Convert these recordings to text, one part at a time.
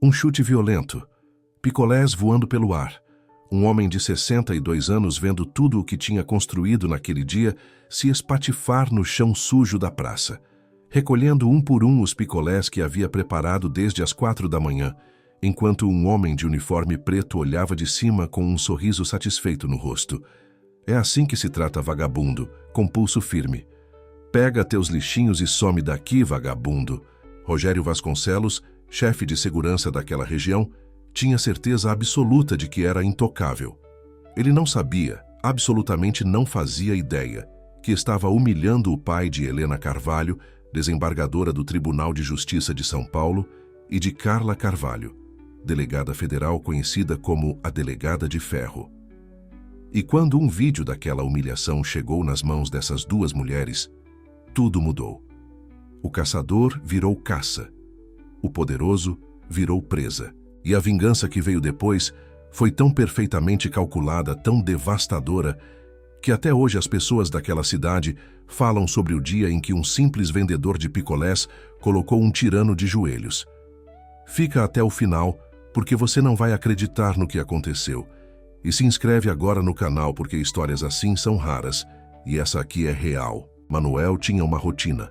Um chute violento. Picolés voando pelo ar. Um homem de 62 anos vendo tudo o que tinha construído naquele dia se espatifar no chão sujo da praça, recolhendo um por um os picolés que havia preparado desde as 4 da manhã, enquanto um homem de uniforme preto olhava de cima com um sorriso satisfeito no rosto. É assim que se trata vagabundo, com pulso firme. Pega teus lixinhos e some daqui, vagabundo. Rogério Vasconcelos, chefe de segurança daquela região, tinha certeza absoluta de que era intocável. Ele não sabia, absolutamente não fazia ideia, que estava humilhando o pai de Helena Carvalho, desembargadora do Tribunal de Justiça de São Paulo, e de Carla Carvalho, delegada federal conhecida como a Delegada de Ferro. E quando um vídeo daquela humilhação chegou nas mãos dessas duas mulheres, tudo mudou. O caçador virou caça. O poderoso virou presa. E a vingança que veio depois foi tão perfeitamente calculada, tão devastadora, que até hoje as pessoas daquela cidade falam sobre o dia em que um simples vendedor de picolés colocou um tirano de joelhos. Fica até o final, porque você não vai acreditar no que aconteceu. E se inscreve agora no canal, porque histórias assim são raras, e essa aqui é real. Manuel tinha uma rotina.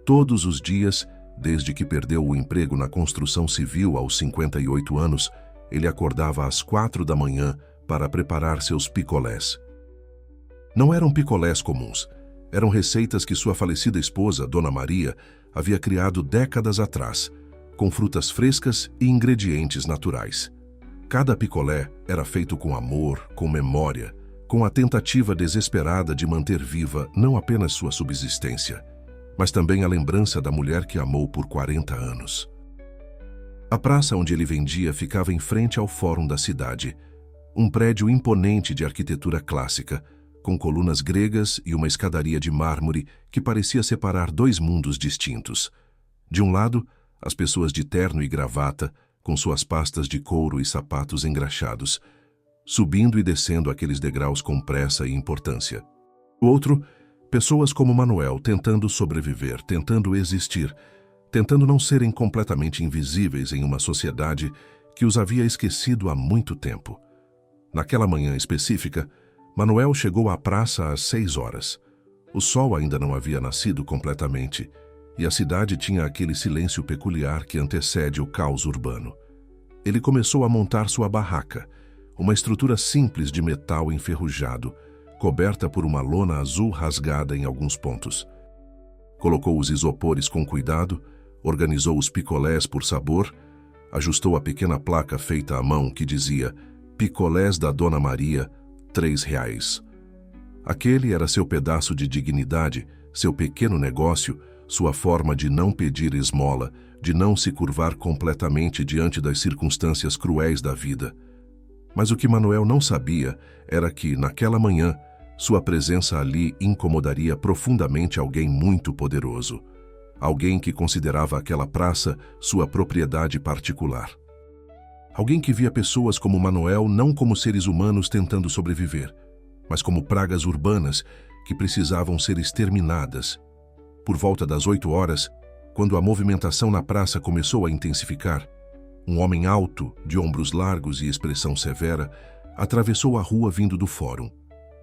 Todos os dias, desde que perdeu o emprego na construção civil aos 58 anos, ele acordava às 4 da manhã para preparar seus picolés. Não eram picolés comuns, eram receitas que sua falecida esposa, Dona Maria, havia criado décadas atrás, com frutas frescas e ingredientes naturais. Cada picolé era feito com amor, com memória, com a tentativa desesperada de manter viva não apenas sua subsistência, mas também a lembrança da mulher que amou por 40 anos. A praça onde ele vendia ficava em frente ao Fórum da cidade, um prédio imponente de arquitetura clássica, com colunas gregas e uma escadaria de mármore que parecia separar dois mundos distintos. De um lado, as pessoas de terno e gravata, com suas pastas de couro e sapatos engraxados, subindo e descendo aqueles degraus com pressa e importância. Do outro, pessoas como Manuel tentando sobreviver, tentando existir, tentando não serem completamente invisíveis em uma sociedade que os havia esquecido há muito tempo. Naquela manhã específica, Manuel chegou à praça às 6 horas. O sol ainda não havia nascido completamente e a cidade tinha aquele silêncio peculiar que antecede o caos urbano. Ele começou a montar sua barraca, uma estrutura simples de metal enferrujado, coberta por uma lona azul rasgada em alguns pontos. Colocou os isopores com cuidado, organizou os picolés por sabor, ajustou a pequena placa feita à mão que dizia "Picolés da Dona Maria, R$3." Aquele era seu pedaço de dignidade, seu pequeno negócio, sua forma de não pedir esmola, de não se curvar completamente diante das circunstâncias cruéis da vida. Mas o que Manuel não sabia era que, naquela manhã, sua presença ali incomodaria profundamente alguém muito poderoso. Alguém que considerava aquela praça sua propriedade particular. Alguém que via pessoas como Manuel não como seres humanos tentando sobreviver, mas como pragas urbanas que precisavam ser exterminadas. Por volta das 8 horas, quando a movimentação na praça começou a intensificar, um homem alto, de ombros largos e expressão severa, atravessou a rua vindo do fórum.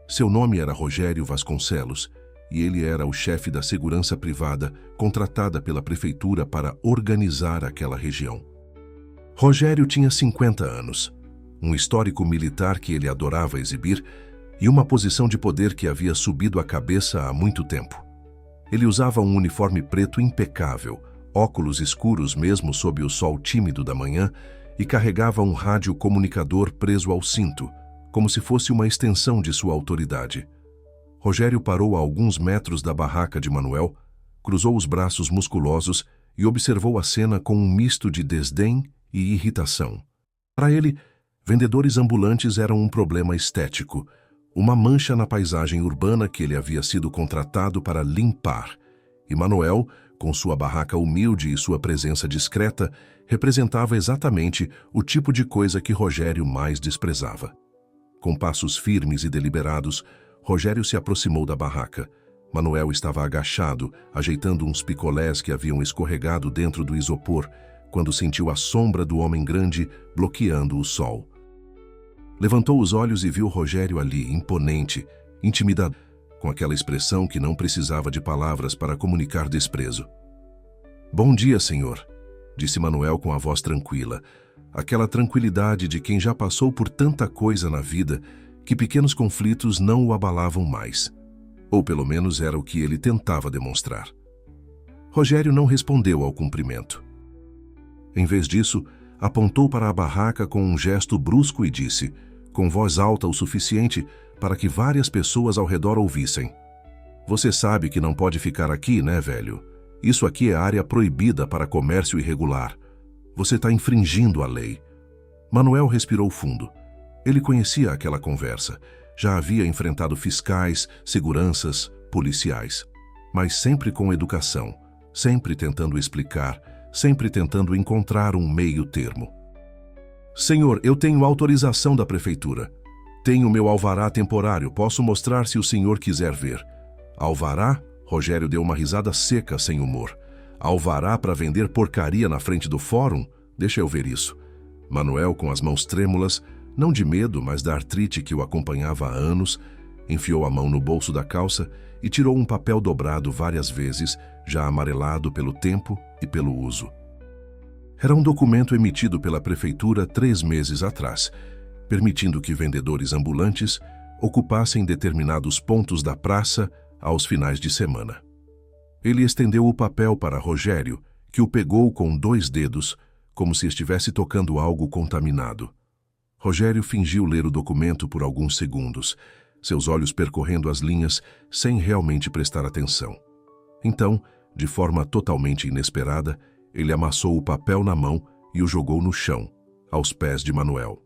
Seu nome era Rogério Vasconcelos e ele era o chefe da segurança privada contratada pela prefeitura para organizar aquela região. Rogério tinha 50 anos, um histórico militar que ele adorava exibir e uma posição de poder que havia subido a cabeça há muito tempo. Ele usava um uniforme preto impecável, óculos escuros mesmo sob o sol tímido da manhã e carregava um rádio comunicador preso ao cinto, como se fosse uma extensão de sua autoridade. Rogério parou a alguns metros da barraca de Manuel, cruzou os braços musculosos e observou a cena com um misto de desdém e irritação. Para ele, vendedores ambulantes eram um problema estético, uma mancha na paisagem urbana que ele havia sido contratado para limpar, e Manuel, com sua barraca humilde e sua presença discreta, representava exatamente o tipo de coisa que Rogério mais desprezava. Com passos firmes e deliberados, Rogério se aproximou da barraca. Manuel estava agachado, ajeitando uns picolés que haviam escorregado dentro do isopor, quando sentiu a sombra do homem grande bloqueando o sol. Levantou os olhos e viu Rogério ali, imponente, intimidador, com aquela expressão que não precisava de palavras para comunicar desprezo. "Bom dia, senhor", disse Manuel com a voz tranquila, aquela tranquilidade de quem já passou por tanta coisa na vida que pequenos conflitos não o abalavam mais. Ou pelo menos era o que ele tentava demonstrar. Rogério não respondeu ao cumprimento. Em vez disso, apontou para a barraca com um gesto brusco e disse, com voz alta o suficiente para que várias pessoas ao redor ouvissem: "Você sabe que não pode ficar aqui, né, velho? Isso aqui é área proibida para comércio irregular. Você está infringindo a lei." Manuel respirou fundo. Ele conhecia aquela conversa. Já havia enfrentado fiscais, seguranças, policiais. Mas sempre com educação, sempre tentando explicar, sempre tentando encontrar um meio termo. "Senhor, eu tenho autorização da prefeitura. Tenho meu alvará temporário, posso mostrar se o senhor quiser ver." "Alvará?" Rogério deu uma risada seca, sem humor. "Alvará para vender porcaria na frente do fórum? Deixa eu ver isso." Manuel, com as mãos trêmulas, não de medo, mas da artrite que o acompanhava há anos, enfiou a mão no bolso da calça e tirou um papel dobrado várias vezes, já amarelado pelo tempo e pelo uso. Era um documento emitido pela prefeitura 3 meses atrás, permitindo que vendedores ambulantes ocupassem determinados pontos da praça aos finais de semana. Ele estendeu o papel para Rogério, que o pegou com 2 dedos, como se estivesse tocando algo contaminado. Rogério fingiu ler o documento por alguns segundos, seus olhos percorrendo as linhas sem realmente prestar atenção. Então, de forma totalmente inesperada, ele amassou o papel na mão e o jogou no chão, aos pés de Manuel.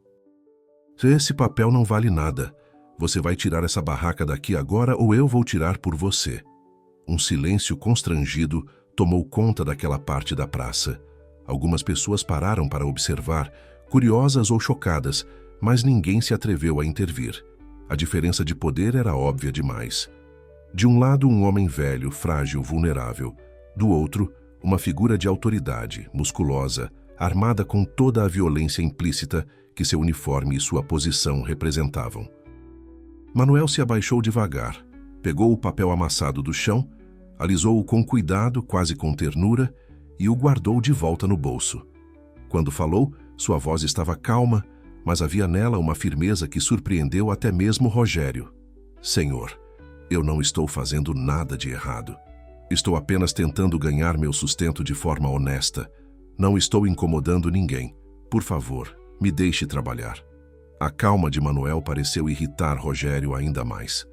"Esse papel não vale nada. Você vai tirar essa barraca daqui agora ou eu vou tirar por você." Um silêncio constrangido tomou conta daquela parte da praça. Algumas pessoas pararam para observar, curiosas ou chocadas, mas ninguém se atreveu a intervir. A diferença de poder era óbvia demais. De um lado, um homem velho, frágil, vulnerável. Do outro, uma figura de autoridade, musculosa, armada com toda a violência implícita que seu uniforme e sua posição representavam. Manuel se abaixou devagar, pegou o papel amassado do chão, alisou-o com cuidado, quase com ternura, e o guardou de volta no bolso. Quando falou, sua voz estava calma, mas havia nela uma firmeza que surpreendeu até mesmo Rogério. "Senhor, eu não estou fazendo nada de errado. Estou apenas tentando ganhar meu sustento de forma honesta. Não estou incomodando ninguém. Por favor, me deixe trabalhar." A calma de Manuel pareceu irritar Rogério ainda mais.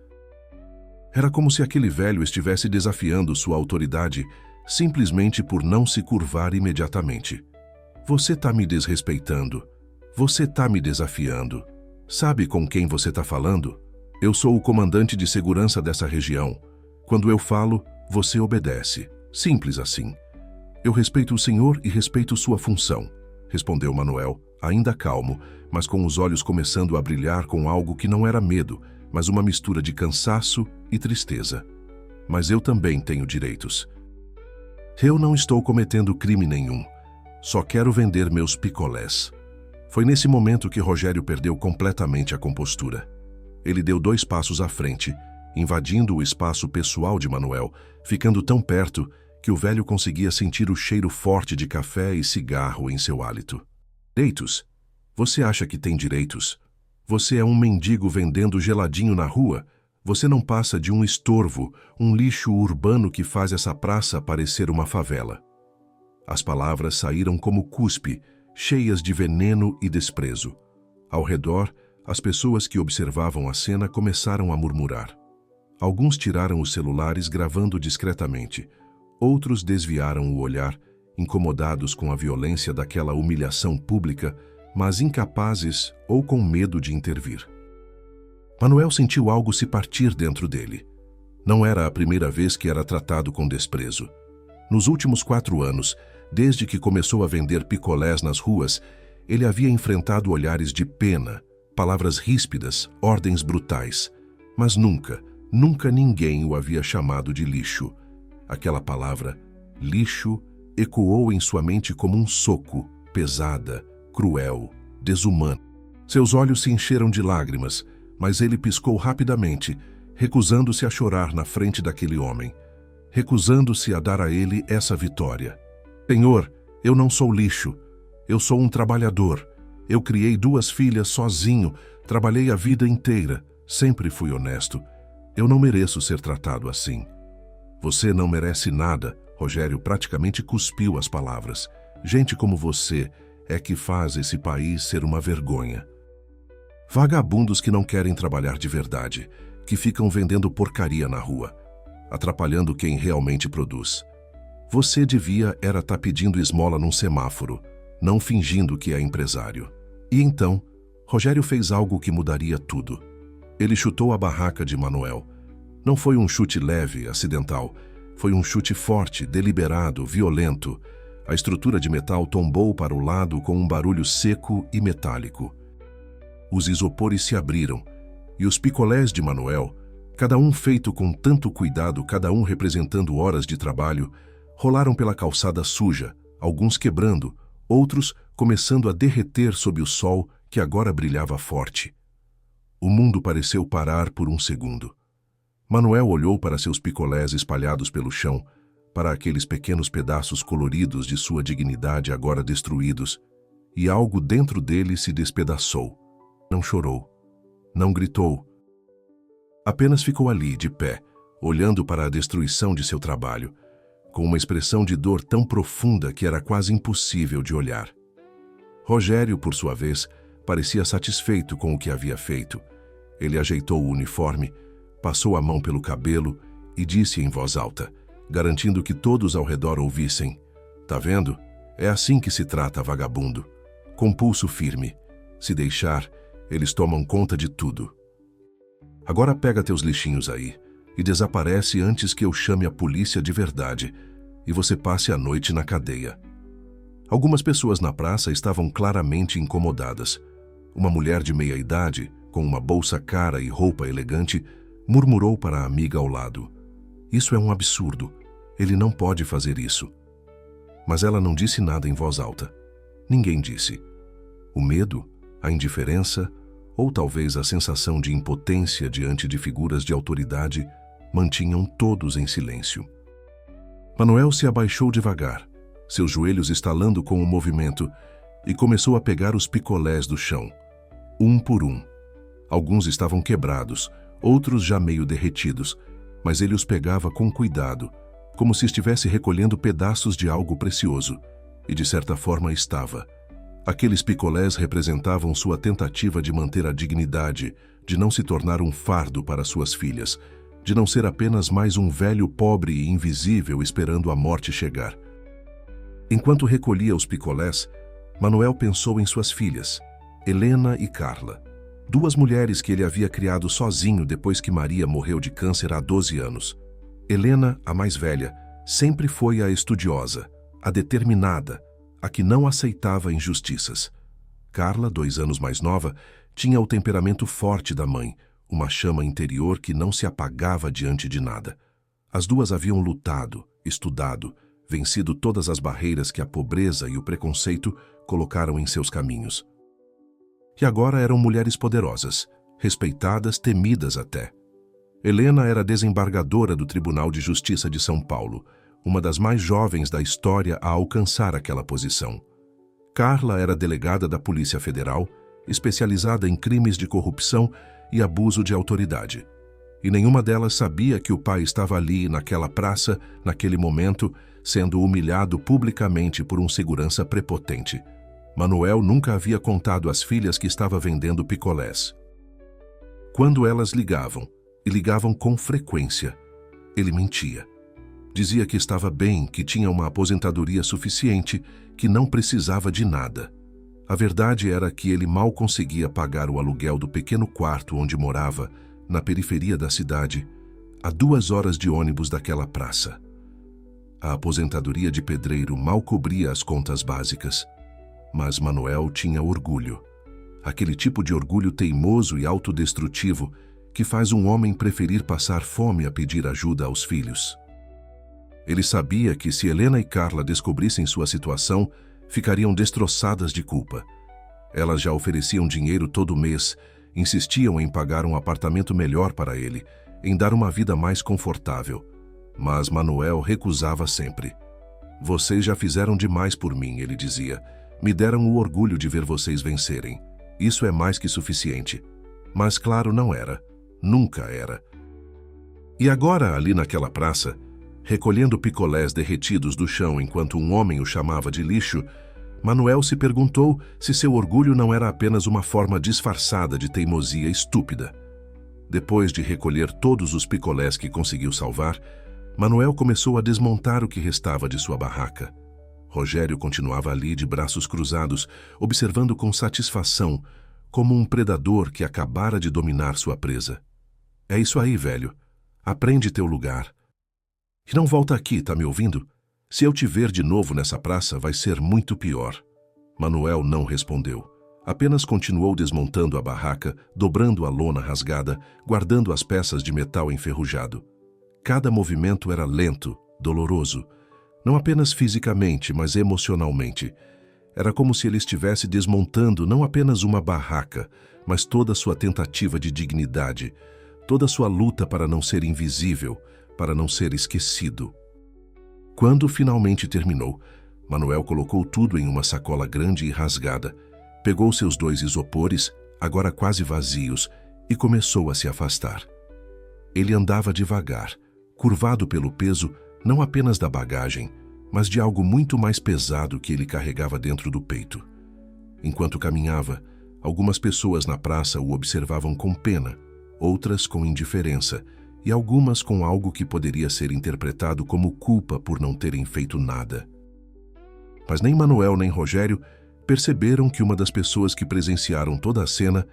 Era como se aquele velho estivesse desafiando sua autoridade simplesmente por não se curvar imediatamente. "Você está me desrespeitando. Você está me desafiando. Sabe com quem você está falando? Eu sou o comandante de segurança dessa região. Quando eu falo, você obedece. Simples assim. Eu respeito o senhor e respeito sua função", respondeu Manuel, ainda calmo, mas com os olhos começando a brilhar com algo que não era medo, mas uma mistura de cansaço e tristeza. "Mas eu também tenho direitos. Eu não estou cometendo crime nenhum. Só quero vender meus picolés." Foi nesse momento que Rogério perdeu completamente a compostura. Ele deu 2 passos à frente, invadindo o espaço pessoal de Manuel, ficando tão perto que o velho conseguia sentir o cheiro forte de café e cigarro em seu hálito. "Direitos? Você acha que tem direitos? Você é um mendigo vendendo geladinho na rua. Você não passa de um estorvo, um lixo urbano que faz essa praça parecer uma favela." As palavras saíram como cuspe, cheias de veneno e desprezo. Ao redor, as pessoas que observavam a cena começaram a murmurar. Alguns tiraram os celulares gravando discretamente. Outros desviaram o olhar, incomodados com a violência daquela humilhação pública, mas incapazes ou com medo de intervir. Manuel sentiu algo se partir dentro dele. Não era a primeira vez que era tratado com desprezo. Nos últimos 4 anos, desde que começou a vender picolés nas ruas, ele havia enfrentado olhares de pena, palavras ríspidas, ordens brutais. Mas nunca ninguém o havia chamado de lixo. Aquela palavra, lixo, ecoou em sua mente como um soco, pesada, cruel, desumana. Seus olhos se encheram de lágrimas, mas ele piscou rapidamente, recusando-se a chorar na frente daquele homem, recusando-se a dar a ele essa vitória. Senhor, eu não sou lixo. Eu sou um trabalhador. Eu criei 2 filhas sozinho, trabalhei a vida inteira, sempre fui honesto. Eu não mereço ser tratado assim. Você não merece nada. Rogério praticamente cuspiu as palavras. Gente como você é que faz esse país ser uma vergonha. Vagabundos que não querem trabalhar de verdade, que ficam vendendo porcaria na rua, atrapalhando quem realmente produz. Você devia era estar pedindo esmola num semáforo, não fingindo que é empresário. E então, Rogério fez algo que mudaria tudo. Ele chutou a barraca de Manuel. Não foi um chute leve, acidental. Foi um chute forte, deliberado, violento. A estrutura de metal tombou para o lado com um barulho seco e metálico. Os isopores se abriram, e os picolés de Manuel, cada um feito com tanto cuidado, cada um representando horas de trabalho, rolaram pela calçada suja, alguns quebrando, outros começando a derreter sob o sol que agora brilhava forte. O mundo pareceu parar por um segundo. Manuel olhou para seus picolés espalhados pelo chão, para aqueles pequenos pedaços coloridos de sua dignidade agora destruídos, e algo dentro dele se despedaçou. Não chorou, não gritou. Apenas ficou ali, de pé, olhando para a destruição de seu trabalho, com uma expressão de dor tão profunda que era quase impossível de olhar. Rogério, por sua vez, parecia satisfeito com o que havia feito. Ele ajeitou o uniforme, passou a mão pelo cabelo e disse em voz alta, garantindo que todos ao redor ouvissem: "Tá vendo? É assim que se trata, vagabundo. Com pulso firme. Se deixar, eles tomam conta de tudo. Agora pega teus lixinhos aí e desaparece antes que eu chame a polícia de verdade e você passe a noite na cadeia." Algumas pessoas na praça estavam claramente incomodadas. Uma mulher de meia-idade, com uma bolsa cara e roupa elegante, murmurou para a amiga ao lado: "Isso é um absurdo. Ele não pode fazer isso." Mas ela não disse nada em voz alta. Ninguém disse. O medo, a indiferença, ou talvez a sensação de impotência diante de figuras de autoridade, mantinham todos em silêncio. Manuel se abaixou devagar, seus joelhos estalando com o movimento, e começou a pegar os picolés do chão, um por um. Alguns estavam quebrados, outros já meio derretidos, mas ele os pegava com cuidado, como se estivesse recolhendo pedaços de algo precioso, e de certa forma estava. Aqueles picolés representavam sua tentativa de manter a dignidade, de não se tornar um fardo para suas filhas, de não ser apenas mais um velho pobre e invisível esperando a morte chegar. Enquanto recolhia os picolés, Manuel pensou em suas filhas, Helena e Carla, 2 mulheres que ele havia criado sozinho depois que Maria morreu de câncer há 12 anos. Helena, a mais velha, sempre foi a estudiosa, a determinada, a que não aceitava injustiças. Carla, 2 anos mais nova, tinha o temperamento forte da mãe, uma chama interior que não se apagava diante de nada. As 2 haviam lutado, estudado, vencido todas as barreiras que a pobreza e o preconceito colocaram em seus caminhos. E agora eram mulheres poderosas, respeitadas, temidas até. Helena era desembargadora do Tribunal de Justiça de São Paulo, uma das mais jovens da história a alcançar aquela posição. Carla era delegada da Polícia Federal, especializada em crimes de corrupção e abuso de autoridade. E nenhuma delas sabia que o pai estava ali, naquela praça, naquele momento, sendo humilhado publicamente por um segurança prepotente. Manuel nunca havia contado às filhas que estava vendendo picolés. Quando elas ligavam, e ligavam com frequência, ele mentia. Dizia que estava bem, que tinha uma aposentadoria suficiente, que não precisava de nada. A verdade era que ele mal conseguia pagar o aluguel do pequeno quarto onde morava, na periferia da cidade, a 2 horas de ônibus daquela praça. A aposentadoria de pedreiro mal cobria as contas básicas. Mas Manuel tinha orgulho. Aquele tipo de orgulho teimoso e autodestrutivo que faz um homem preferir passar fome a pedir ajuda aos filhos. Ele sabia que se Helena e Carla descobrissem sua situação, ficariam destroçadas de culpa. Elas já ofereciam dinheiro todo mês, insistiam em pagar um apartamento melhor para ele, em dar uma vida mais confortável. Mas Manuel recusava sempre. Vocês já fizeram demais por mim, ele dizia. Me deram o orgulho de ver vocês vencerem. Isso é mais que suficiente. Mas claro, não era. Nunca era. E agora, ali naquela praça, recolhendo picolés derretidos do chão enquanto um homem o chamava de lixo, Manuel se perguntou se seu orgulho não era apenas uma forma disfarçada de teimosia estúpida. Depois de recolher todos os picolés que conseguiu salvar, Manuel começou a desmontar o que restava de sua barraca. Rogério continuava ali de braços cruzados, observando com satisfação, como um predador que acabara de dominar sua presa. É isso aí, velho. Aprende teu lugar. E não volta aqui, tá me ouvindo? Se eu te ver de novo nessa praça, vai ser muito pior. Manuel não respondeu. Apenas continuou desmontando a barraca, dobrando a lona rasgada, guardando as peças de metal enferrujado. Cada movimento era lento, doloroso. Não apenas fisicamente, mas emocionalmente. Era como se ele estivesse desmontando não apenas uma barraca, mas toda sua tentativa de dignidade, toda sua luta para não ser invisível, para não ser esquecido. Quando finalmente terminou, Manuel colocou tudo em uma sacola grande e rasgada, pegou seus 2 isopores, agora quase vazios, e começou a se afastar. Ele andava devagar, curvado pelo peso não apenas da bagagem, mas de algo muito mais pesado que ele carregava dentro do peito. Enquanto caminhava, algumas pessoas na praça o observavam com pena, outras com indiferença, e algumas com algo que poderia ser interpretado como culpa por não terem feito nada. Mas nem Manuel nem Rogério perceberam que uma das pessoas que presenciaram toda a cena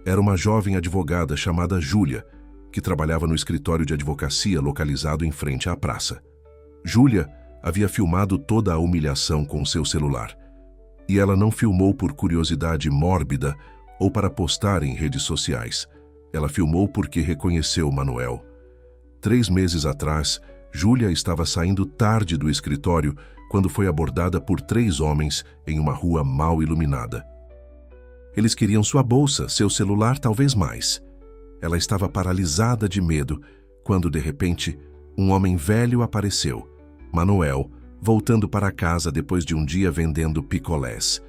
era uma jovem advogada chamada Júlia, que trabalhava no escritório de advocacia localizado em frente à praça. Júlia havia filmado toda a humilhação com seu celular, e ela não filmou por curiosidade mórbida ou para postar em redes sociais. Ela filmou porque reconheceu Manuel. 3 meses atrás, Júlia estava saindo tarde do escritório quando foi abordada por 3 homens em uma rua mal iluminada. Eles queriam sua bolsa, seu celular, talvez mais. Ela estava paralisada de medo quando, de repente, um homem velho apareceu, Manuel, voltando para casa depois de um dia vendendo picolés.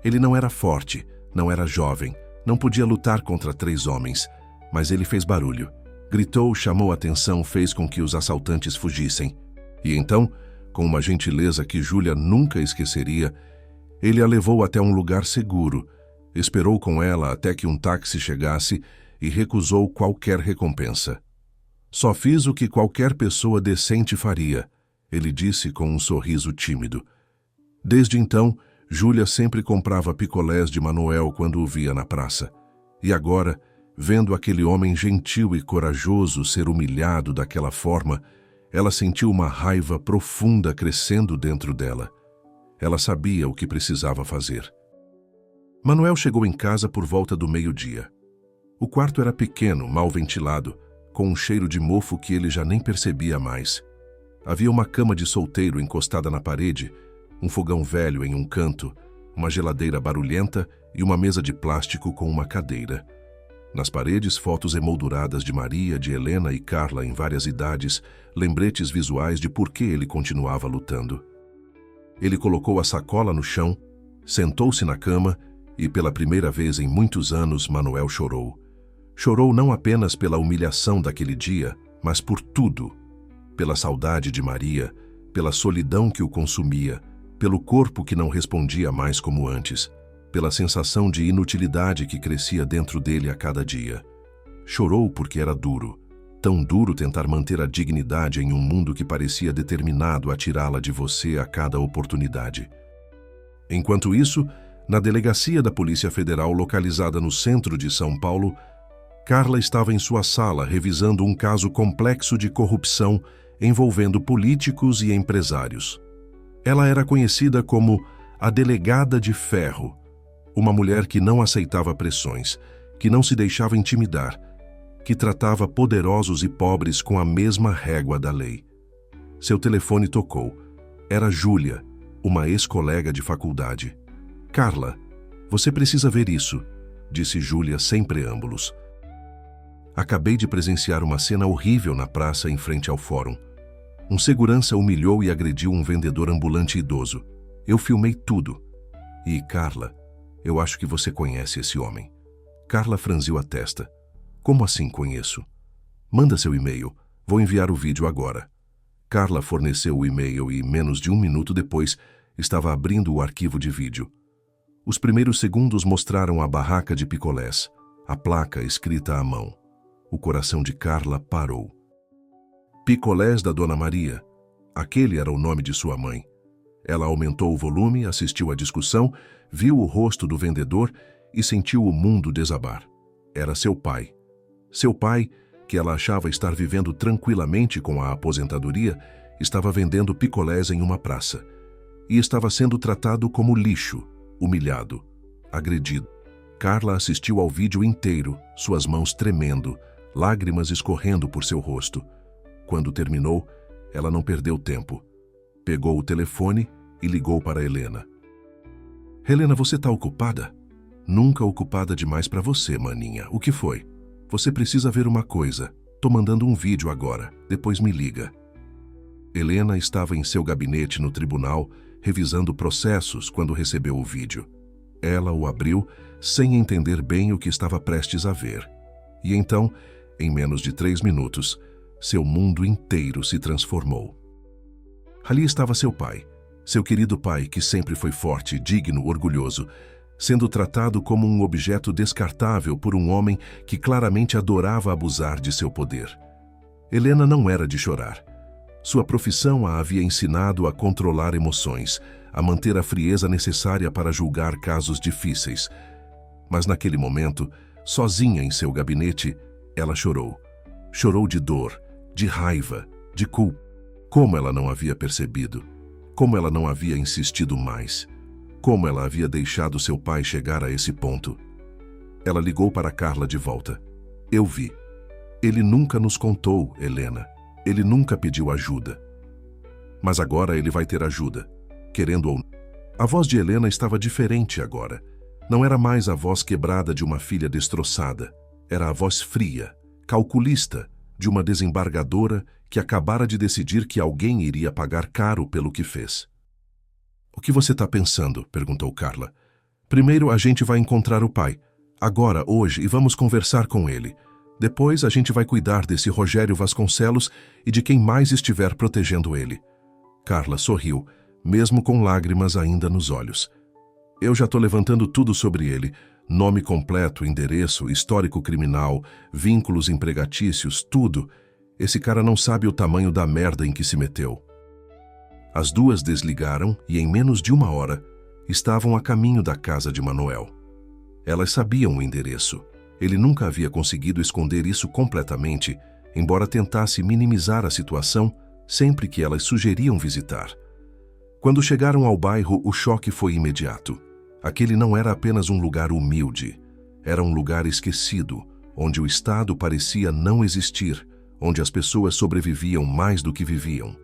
Ele não era forte, não era jovem, não podia lutar contra 3 homens, mas ele fez barulho. Gritou, chamou atenção, fez com que os assaltantes fugissem. E então, com uma gentileza que Júlia nunca esqueceria, ele a levou até um lugar seguro, esperou com ela até que um táxi chegasse e recusou qualquer recompensa. Só fiz o que qualquer pessoa decente faria, ele disse com um sorriso tímido. Desde então, Júlia sempre comprava picolés de Manuel quando o via na praça. E agora, vendo aquele homem gentil e corajoso ser humilhado daquela forma, ela sentiu uma raiva profunda crescendo dentro dela. Ela sabia o que precisava fazer. Manuel chegou em casa por volta do meio-dia. O quarto era pequeno, mal ventilado, com um cheiro de mofo que ele já nem percebia mais. Havia uma cama de solteiro encostada na parede, um fogão velho em um canto, uma geladeira barulhenta e uma mesa de plástico com uma cadeira. Nas paredes, fotos emolduradas de Maria, de Helena e Carla em várias idades, lembretes visuais de por que ele continuava lutando. Ele colocou a sacola no chão, sentou-se na cama e, pela primeira vez em muitos anos, Manuel chorou. Chorou não apenas pela humilhação daquele dia, mas por tudo. Pela saudade de Maria, pela solidão que o consumia, pelo corpo que não respondia mais como antes, pela sensação de inutilidade que crescia dentro dele a cada dia. Chorou porque era duro, tão duro tentar manter a dignidade em um mundo que parecia determinado a tirá-la de você a cada oportunidade. Enquanto isso, na delegacia da Polícia Federal localizada no centro de São Paulo, Carla estava em sua sala revisando um caso complexo de corrupção envolvendo políticos e empresários. Ela era conhecida como a Delegada de Ferro, uma mulher que não aceitava pressões, que não se deixava intimidar, que tratava poderosos e pobres com a mesma régua da lei. Seu telefone tocou. Era Júlia, uma ex-colega de faculdade. Carla, você precisa ver isso, disse Júlia sem preâmbulos. Acabei de presenciar uma cena horrível na praça em frente ao fórum. Um segurança humilhou e agrediu um vendedor ambulante idoso. Eu filmei tudo. E, Carla, eu acho que você conhece esse homem. Carla franziu a testa. Como assim conheço? Manda seu e-mail. Vou enviar o vídeo agora. Carla forneceu o e-mail e, menos de um minuto depois, estava abrindo o arquivo de vídeo. Os primeiros segundos mostraram a barraca de picolés, a placa escrita à mão. O coração de Carla parou. Picolés da Dona Maria. Aquele era o nome de sua mãe. Ela aumentou o volume, assistiu à discussão, viu o rosto do vendedor e sentiu o mundo desabar. Era seu pai. Seu pai, que ela achava estar vivendo tranquilamente com a aposentadoria, estava vendendo picolés em uma praça. E estava sendo tratado como lixo, humilhado, agredido. Carla assistiu ao vídeo inteiro, suas mãos tremendo, lágrimas escorrendo por seu rosto. Quando terminou, ela não perdeu tempo. Pegou o telefone e ligou para Helena. Helena, você está ocupada? Nunca ocupada demais para você, maninha. O que foi? Você precisa ver uma coisa. Tô mandando um vídeo agora. Depois me liga. Helena estava em seu gabinete no tribunal, revisando processos quando recebeu o vídeo. Ela o abriu, sem entender bem o que estava prestes a ver. E então, em menos de 3 minutos, seu mundo inteiro se transformou. Ali estava seu pai, seu querido pai que sempre foi forte, digno, orgulhoso, sendo tratado como um objeto descartável por um homem que claramente adorava abusar de seu poder. Helena não era de chorar. Sua profissão a havia ensinado a controlar emoções, a manter a frieza necessária para julgar casos difíceis. Mas naquele momento, sozinha em seu gabinete, ela chorou. Chorou de dor, de raiva, de culpa. Como ela não havia percebido? Como ela não havia insistido mais? Como ela havia deixado seu pai chegar a esse ponto? Ela ligou para Carla de volta. Eu vi. Ele nunca nos contou, Helena. Ele nunca pediu ajuda. Mas agora ele vai ter ajuda, querendo ou não. A voz de Helena estava diferente agora. Não era mais a voz quebrada de uma filha destroçada. Era a voz fria, calculista, de uma desembargadora que acabara de decidir que alguém iria pagar caro pelo que fez. O que você está pensando? Perguntou Carla. Primeiro a gente vai encontrar o pai. Agora, hoje, e vamos conversar com ele. Depois a gente vai cuidar desse Rogério Vasconcelos e de quem mais estiver protegendo ele. Carla sorriu, mesmo com lágrimas ainda nos olhos. Eu já estou levantando tudo sobre ele. Nome completo, endereço, histórico criminal, vínculos empregatícios, tudo. Esse cara não sabe o tamanho da merda em que se meteu. As duas desligaram e, em menos de 1 hora, estavam a caminho da casa de Manuel. Elas sabiam o endereço. Ele nunca havia conseguido esconder isso completamente, embora tentasse minimizar a situação sempre que elas sugeriam visitar. Quando chegaram ao bairro, o choque foi imediato. Aquele não era apenas um lugar humilde. Era um lugar esquecido, onde o Estado parecia não existir, onde as pessoas sobreviviam mais do que viviam.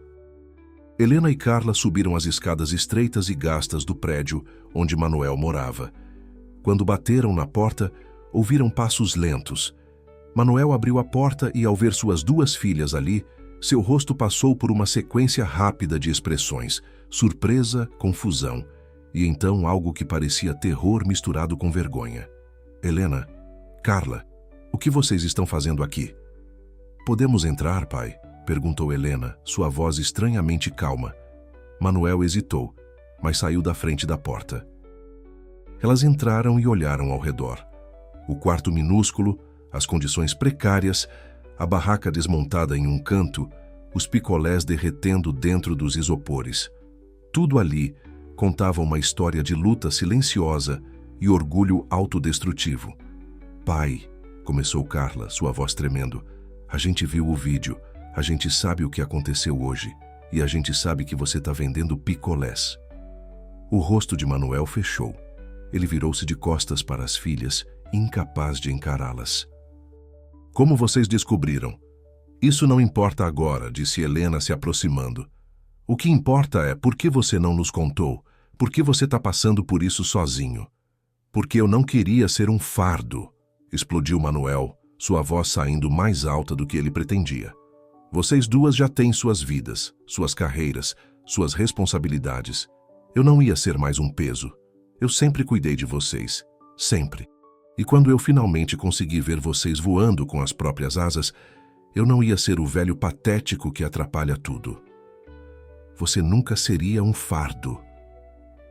Helena e Carla subiram as escadas estreitas e gastas do prédio onde Manuel morava. Quando bateram na porta, ouviram passos lentos. Manuel abriu a porta e, ao ver suas 2 filhas ali, seu rosto passou por uma sequência rápida de expressões, surpresa, confusão, e então algo que parecia terror misturado com vergonha. Helena, Carla, o que vocês estão fazendo aqui? Podemos entrar, pai? Perguntou Helena, sua voz estranhamente calma. Manuel hesitou, mas saiu da frente da porta. Elas entraram e olharam ao redor. O quarto minúsculo, as condições precárias, a barraca desmontada em um canto, os picolés derretendo dentro dos isopores. Tudo ali contava uma história de luta silenciosa e orgulho autodestrutivo. Pai, começou Carla, sua voz tremendo, a gente viu o vídeo. A gente sabe o que aconteceu hoje e a gente sabe que você está vendendo picolés. O rosto de Manuel fechou. Ele virou-se de costas para as filhas, incapaz de encará-las. Como vocês descobriram? Isso não importa agora, disse Helena se aproximando. O que importa é por que você não nos contou, por que você está passando por isso sozinho. Porque eu não queria ser um fardo, explodiu Manuel, sua voz saindo mais alta do que ele pretendia. Vocês duas já têm suas vidas, suas carreiras, suas responsabilidades. Eu não ia ser mais um peso. Eu sempre cuidei de vocês, sempre. E quando eu finalmente consegui ver vocês voando com as próprias asas, eu não ia ser o velho patético que atrapalha tudo. Você nunca seria um fardo.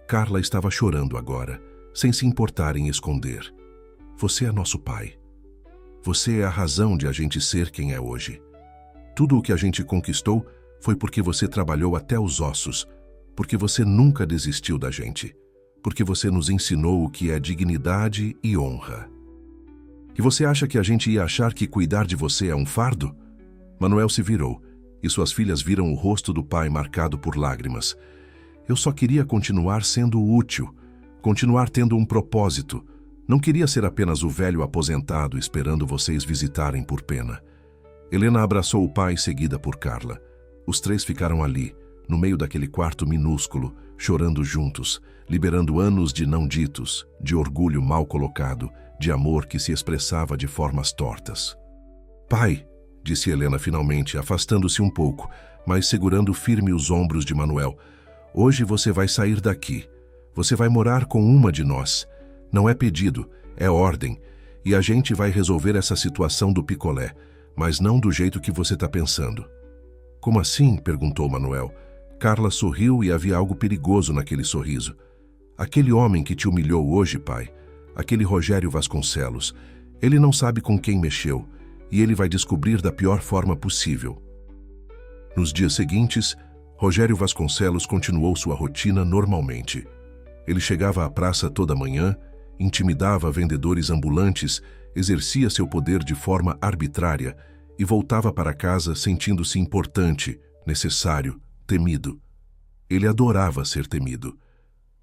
Carla estava chorando agora, sem se importar em esconder. Você é nosso pai. Você é a razão de a gente ser quem é hoje. Tudo o que a gente conquistou foi porque você trabalhou até os ossos, porque você nunca desistiu da gente, porque você nos ensinou o que é dignidade e honra. E você acha que a gente ia achar que cuidar de você é um fardo? Manuel se virou, e suas filhas viram o rosto do pai marcado por lágrimas. Eu só queria continuar sendo útil, continuar tendo um propósito. Não queria ser apenas o velho aposentado esperando vocês visitarem por pena. Helena abraçou o pai, seguida por Carla. Os três ficaram ali, no meio daquele quarto minúsculo, chorando juntos, liberando anos de não ditos, de orgulho mal colocado, de amor que se expressava de formas tortas. Pai, disse Helena finalmente, afastando-se um pouco, mas segurando firme os ombros de Manuel. Hoje você vai sair daqui. Você vai morar com uma de nós. Não é pedido, é ordem. E a gente vai resolver essa situação do picolé, mas não do jeito que você está pensando. Como assim? Perguntou Manuel. Carla sorriu e havia algo perigoso naquele sorriso. Aquele homem que te humilhou hoje, pai, aquele Rogério Vasconcelos, ele não sabe com quem mexeu, e ele vai descobrir da pior forma possível. Nos dias seguintes, Rogério Vasconcelos continuou sua rotina normalmente. Ele chegava à praça toda manhã, intimidava vendedores ambulantes, exercia seu poder de forma arbitrária e voltava para casa sentindo-se importante, necessário, temido. Ele adorava ser temido.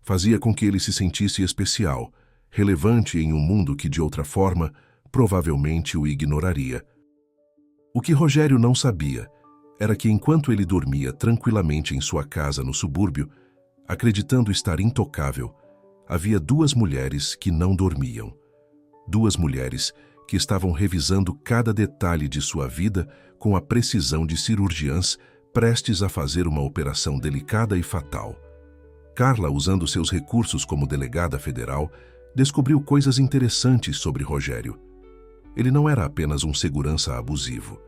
Fazia com que ele se sentisse especial, relevante em um mundo que, de outra forma, provavelmente o ignoraria. O que Rogério não sabia era que, enquanto ele dormia tranquilamente em sua casa no subúrbio, acreditando estar intocável, havia duas mulheres que não dormiam. Duas mulheres que estavam revisando cada detalhe de sua vida com a precisão de cirurgiãs prestes a fazer uma operação delicada e fatal. Carla, usando seus recursos como delegada federal, descobriu coisas interessantes sobre Rogério. Ele não era apenas um segurança abusivo.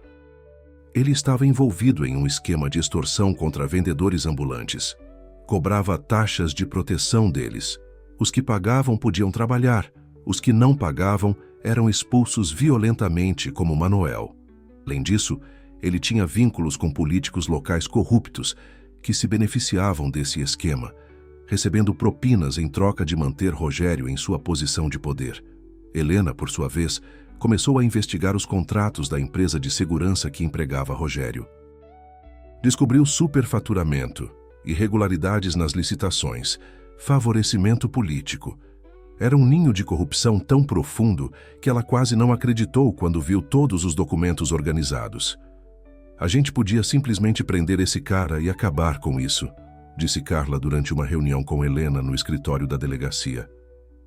Ele estava envolvido em um esquema de extorsão contra vendedores ambulantes. Cobrava taxas de proteção deles. Os que pagavam podiam trabalhar, os que não pagavam eram expulsos violentamente, como Manuel. Além disso, ele tinha vínculos com políticos locais corruptos que se beneficiavam desse esquema, recebendo propinas em troca de manter Rogério em sua posição de poder. Helena, por sua vez, começou a investigar os contratos da empresa de segurança que empregava Rogério. Descobriu superfaturamento, irregularidades nas licitações, favorecimento político. Era um ninho de corrupção tão profundo que ela quase não acreditou quando viu todos os documentos organizados. A gente podia simplesmente prender esse cara e acabar com isso, disse Carla durante uma reunião com Helena no escritório da delegacia.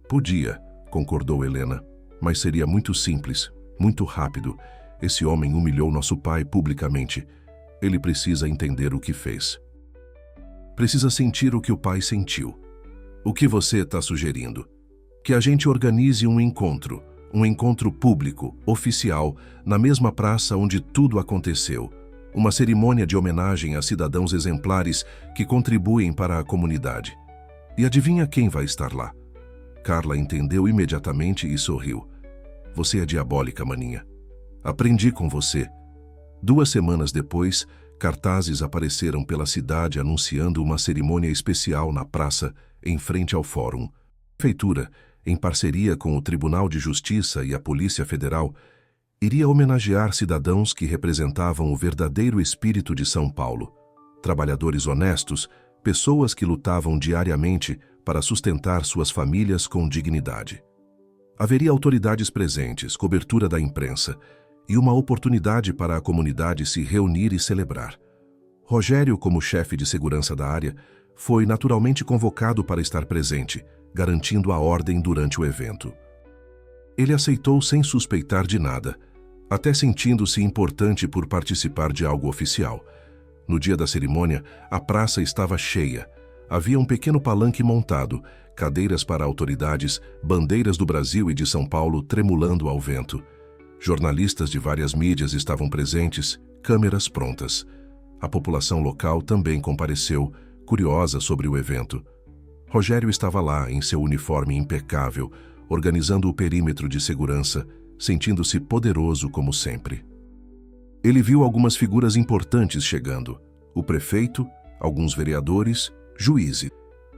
Podia, concordou Helena, mas seria muito simples, muito rápido. Esse homem humilhou nosso pai publicamente. Ele precisa entender o que fez. Precisa sentir o que o pai sentiu. O que você está sugerindo? Que a gente organize um encontro público, oficial, na mesma praça onde tudo aconteceu. Uma cerimônia de homenagem a cidadãos exemplares que contribuem para a comunidade. E adivinha quem vai estar lá? Carla entendeu imediatamente e sorriu. Você é diabólica, maninha. Aprendi com você. 2 semanas depois, cartazes apareceram pela cidade anunciando uma cerimônia especial na praça, em frente ao fórum. A prefeitura, em parceria com o Tribunal de Justiça e a Polícia Federal, iria homenagear cidadãos que representavam o verdadeiro espírito de São Paulo. Trabalhadores honestos, pessoas que lutavam diariamente para sustentar suas famílias com dignidade. Haveria autoridades presentes, cobertura da imprensa, e uma oportunidade para a comunidade se reunir e celebrar. Rogério, como chefe de segurança da área, foi naturalmente convocado para estar presente, garantindo a ordem durante o evento. Ele aceitou sem suspeitar de nada, até sentindo-se importante por participar de algo oficial. No dia da cerimônia, a praça estava cheia. Havia um pequeno palanque montado, cadeiras para autoridades, bandeiras do Brasil e de São Paulo tremulando ao vento. Jornalistas de várias mídias estavam presentes, câmeras prontas. A população local também compareceu, curiosa sobre o evento. Rogério estava lá, em seu uniforme impecável, organizando o perímetro de segurança, sentindo-se poderoso como sempre. Ele viu algumas figuras importantes chegando: o prefeito, alguns vereadores, juízes.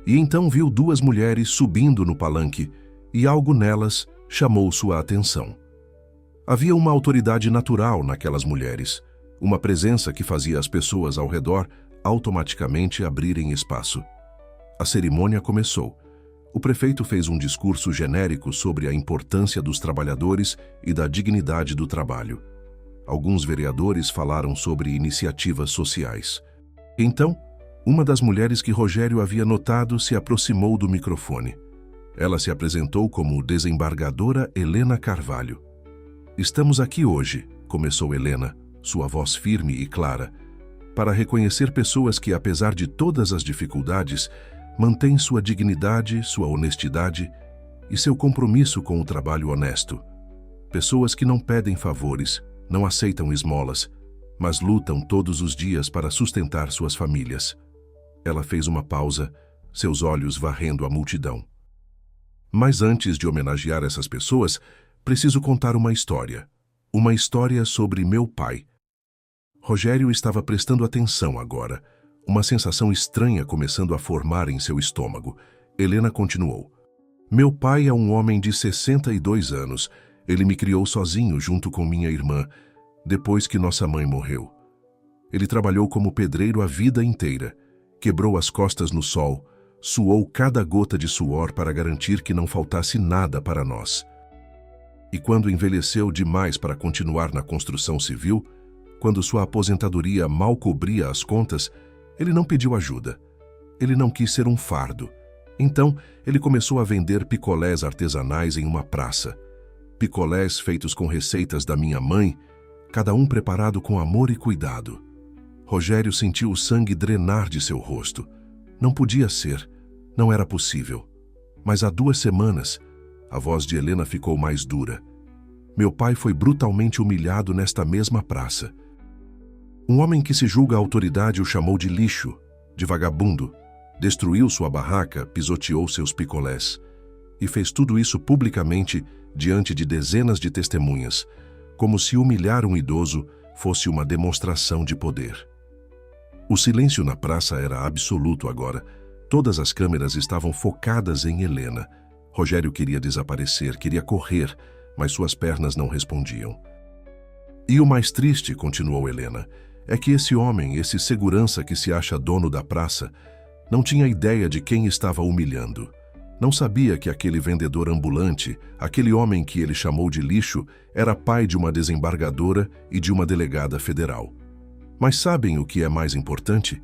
E então viu duas mulheres subindo no palanque e algo nelas chamou sua atenção. Havia uma autoridade natural naquelas mulheres, uma presença que fazia as pessoas ao redor automaticamente abrirem espaço. A cerimônia começou. O prefeito fez um discurso genérico sobre a importância dos trabalhadores e da dignidade do trabalho. Alguns vereadores falaram sobre iniciativas sociais. Então, uma das mulheres que Rogério havia notado se aproximou do microfone. Ela se apresentou como desembargadora Helena Carvalho. "Estamos aqui hoje", começou Helena, sua voz firme e clara, "para reconhecer pessoas que, apesar de todas as dificuldades, mantêm sua dignidade, sua honestidade e seu compromisso com o trabalho honesto. Pessoas que não pedem favores, não aceitam esmolas, mas lutam todos os dias para sustentar suas famílias." Ela fez uma pausa, seus olhos varrendo a multidão. "Mas antes de homenagear essas pessoas, preciso contar uma história. Uma história sobre meu pai." Rogério estava prestando atenção agora, uma sensação estranha começando a formar em seu estômago. Helena continuou: "Meu pai é um homem de 62 anos. Ele me criou sozinho junto com minha irmã, depois que nossa mãe morreu. Ele trabalhou como pedreiro a vida inteira, quebrou as costas no sol, suou cada gota de suor para garantir que não faltasse nada para nós. E quando envelheceu demais para continuar na construção civil, quando sua aposentadoria mal cobria as contas, ele não pediu ajuda. Ele não quis ser um fardo. Então, ele começou a vender picolés artesanais em uma praça. Picolés feitos com receitas da minha mãe, cada um preparado com amor e cuidado. Rogério sentiu o sangue drenar de seu rosto. Não podia ser, não era possível. Mas há 2 semanas, a voz de Helena ficou mais dura. Meu pai foi brutalmente humilhado nesta mesma praça. Um homem que se julga autoridade o chamou de lixo, de vagabundo, destruiu sua barraca, pisoteou seus picolés. E fez tudo isso publicamente diante de dezenas de testemunhas, como se humilhar um idoso fosse uma demonstração de poder. O silêncio na praça era absoluto agora. Todas as câmeras estavam focadas em Helena. Rogério queria desaparecer, queria correr, mas suas pernas não respondiam. "E o mais triste", continuou Helena, "é que esse homem, esse segurança que se acha dono da praça, não tinha ideia de quem estava humilhando. Não sabia que aquele vendedor ambulante, aquele homem que ele chamou de lixo, era pai de uma desembargadora e de uma delegada federal. Mas sabem o que é mais importante?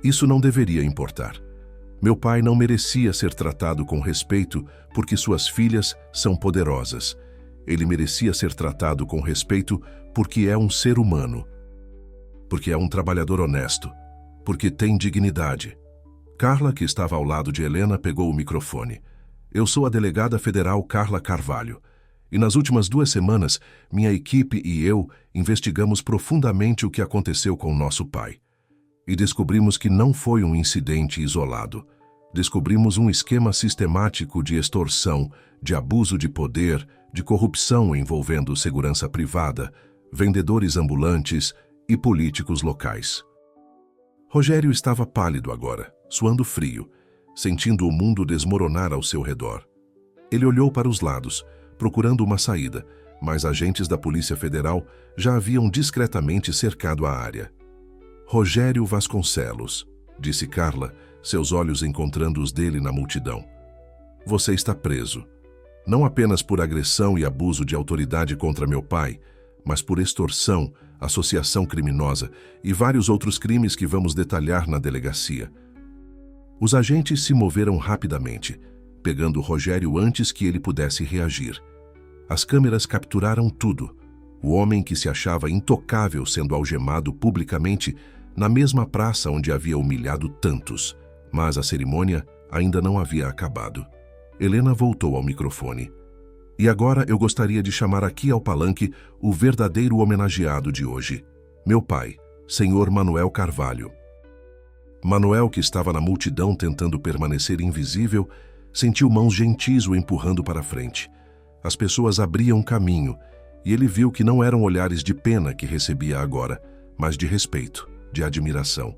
Isso não deveria importar. Meu pai não merecia ser tratado com respeito porque suas filhas são poderosas. Ele merecia ser tratado com respeito porque é um ser humano, porque é um trabalhador honesto, porque tem dignidade." Carla, que estava ao lado de Helena, pegou o microfone. "Eu sou a delegada federal Carla Carvalho. E nas últimas 2 semanas, minha equipe e eu investigamos profundamente o que aconteceu com nosso pai. E descobrimos que não foi um incidente isolado. Descobrimos um esquema sistemático de extorsão, de abuso de poder, de corrupção envolvendo segurança privada, vendedores ambulantes e políticos locais." Rogério estava pálido agora, suando frio, sentindo o mundo desmoronar ao seu redor. Ele olhou para os lados, procurando uma saída, mas agentes da Polícia Federal já haviam discretamente cercado a área. "Rogério Vasconcelos", disse Carla, seus olhos encontrando os dele na multidão. "Você está preso. Não apenas por agressão e abuso de autoridade contra meu pai, mas por extorsão, associação criminosa e vários outros crimes que vamos detalhar na delegacia. Os agentes se moveram rapidamente, pegando Rogério antes que ele pudesse reagir. As câmeras capturaram tudo. O homem que se achava intocável sendo algemado publicamente na mesma praça onde havia humilhado tantos. Mas a cerimônia ainda não havia acabado. Helena voltou ao microfone. E agora eu gostaria de chamar aqui ao palanque o verdadeiro homenageado de hoje. Meu pai, Senhor Manuel Carvalho. Manuel, que estava na multidão tentando permanecer invisível, sentiu mãos gentis o empurrando para frente. As pessoas abriam caminho, e ele viu que não eram olhares de pena que recebia agora, mas de respeito, de admiração.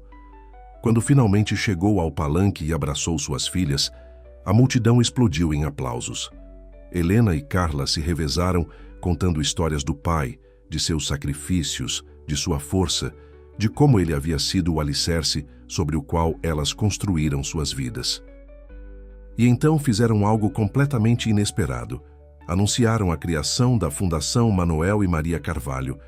Quando finalmente chegou ao palanque e abraçou suas filhas, a multidão explodiu em aplausos. Helena e Carla se revezaram contando histórias do pai, de seus sacrifícios, de sua força, de como ele havia sido o alicerce sobre o qual elas construíram suas vidas. E então fizeram algo completamente inesperado. Anunciaram a criação da Fundação Manuel e Maria Carvalho,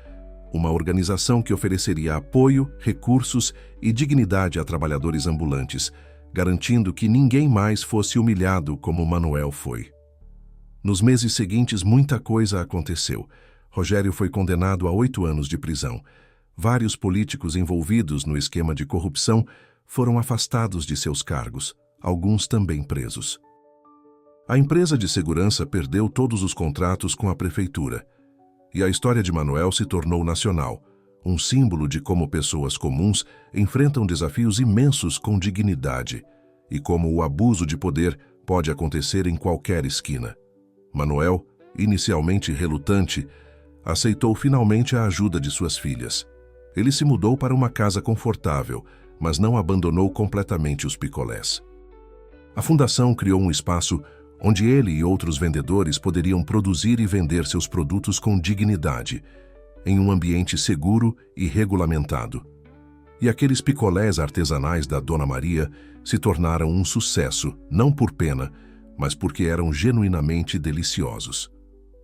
uma organização que ofereceria apoio, recursos e dignidade a trabalhadores ambulantes, garantindo que ninguém mais fosse humilhado como Manuel foi. Nos meses seguintes, muita coisa aconteceu. Rogério foi condenado a 8 anos de prisão. Vários políticos envolvidos no esquema de corrupção foram afastados de seus cargos, alguns também presos. A empresa de segurança perdeu todos os contratos com a prefeitura. E a história de Manuel se tornou nacional, um símbolo de como pessoas comuns enfrentam desafios imensos com dignidade e como o abuso de poder pode acontecer em qualquer esquina. Manuel, inicialmente relutante, aceitou finalmente a ajuda de suas filhas. Ele se mudou para uma casa confortável, mas não abandonou completamente os picolés. A fundação criou um espaço onde ele e outros vendedores poderiam produzir e vender seus produtos com dignidade, em um ambiente seguro e regulamentado. E aqueles picolés artesanais da Dona Maria se tornaram um sucesso, não por pena, mas porque eram genuinamente deliciosos.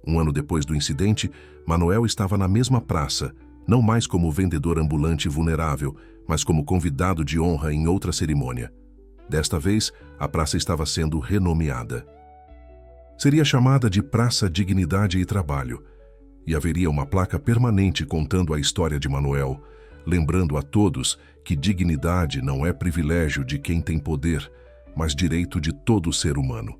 Um ano depois do incidente, Manuel estava na mesma praça, não mais como vendedor ambulante vulnerável, mas como convidado de honra em outra cerimônia. Desta vez, a praça estava sendo renomeada. Seria chamada de Praça Dignidade e Trabalho, e haveria uma placa permanente contando a história de Manuel, lembrando a todos que dignidade não é privilégio de quem tem poder, mas direito de todo ser humano.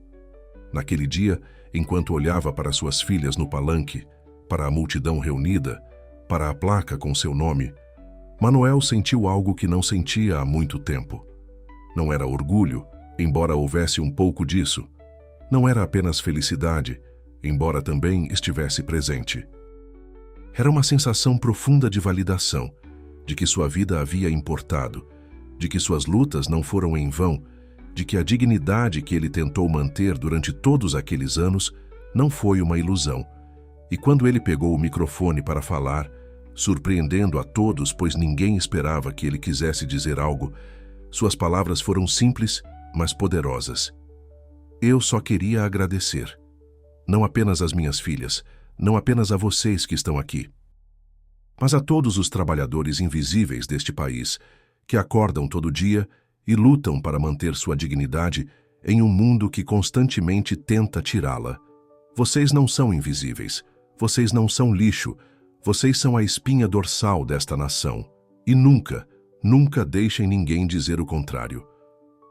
Naquele dia, enquanto olhava para suas filhas no palanque, para a multidão reunida, para a placa com seu nome, Manuel sentiu algo que não sentia há muito tempo. Não era orgulho, embora houvesse um pouco disso. Não era apenas felicidade, embora também estivesse presente. Era uma sensação profunda de validação, de que sua vida havia importado, de que suas lutas não foram em vão, de que a dignidade que ele tentou manter durante todos aqueles anos não foi uma ilusão. E quando ele pegou o microfone para falar, surpreendendo a todos, pois ninguém esperava que ele quisesse dizer algo, suas palavras foram simples, mas poderosas. Eu só queria agradecer. Não apenas às minhas filhas, não apenas a vocês que estão aqui, mas a todos os trabalhadores invisíveis deste país, que acordam todo dia e lutam para manter sua dignidade em um mundo que constantemente tenta tirá-la. Vocês não são invisíveis, vocês não são lixo, vocês são a espinha dorsal desta nação. E nunca, nunca deixem ninguém dizer o contrário.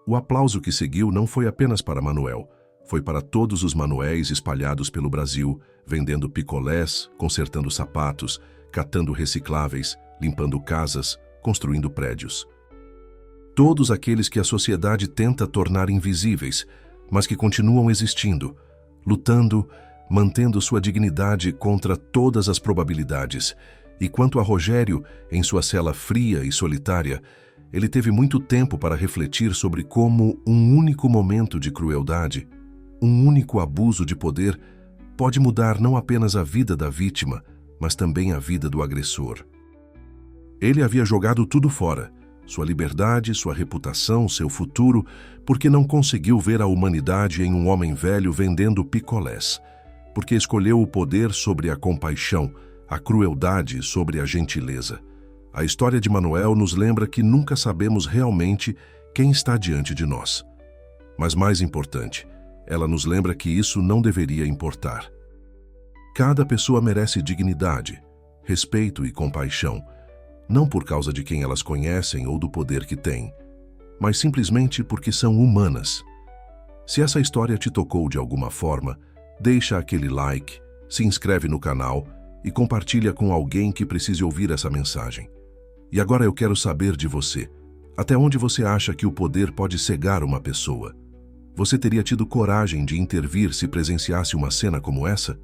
O aplauso que seguiu não foi apenas para Manuel, foi para todos os Manuéis espalhados pelo Brasil, vendendo picolés, consertando sapatos, catando recicláveis, limpando casas, construindo prédios. Todos aqueles que a sociedade tenta tornar invisíveis, mas que continuam existindo, lutando, mantendo sua dignidade contra todas as probabilidades. E quanto a Rogério, em sua cela fria e solitária, ele teve muito tempo para refletir sobre como um único momento de crueldade, um único abuso de poder, pode mudar não apenas a vida da vítima, mas também a vida do agressor. Ele havia jogado tudo fora, sua liberdade, sua reputação, seu futuro, porque não conseguiu ver a humanidade em um homem velho vendendo picolés, porque escolheu o poder sobre a compaixão, a crueldade sobre a gentileza. A história de Manuel nos lembra que nunca sabemos realmente quem está diante de nós. Mas mais importante, ela nos lembra que isso não deveria importar. Cada pessoa merece dignidade, respeito e compaixão, não por causa de quem elas conhecem ou do poder que têm, mas simplesmente porque são humanas. Se essa história te tocou de alguma forma, deixa aquele like, se inscreve no canal e compartilha com alguém que precise ouvir essa mensagem. E agora eu quero saber de você. Até onde você acha que o poder pode cegar uma pessoa? Você teria tido coragem de intervir se presenciasse uma cena como essa?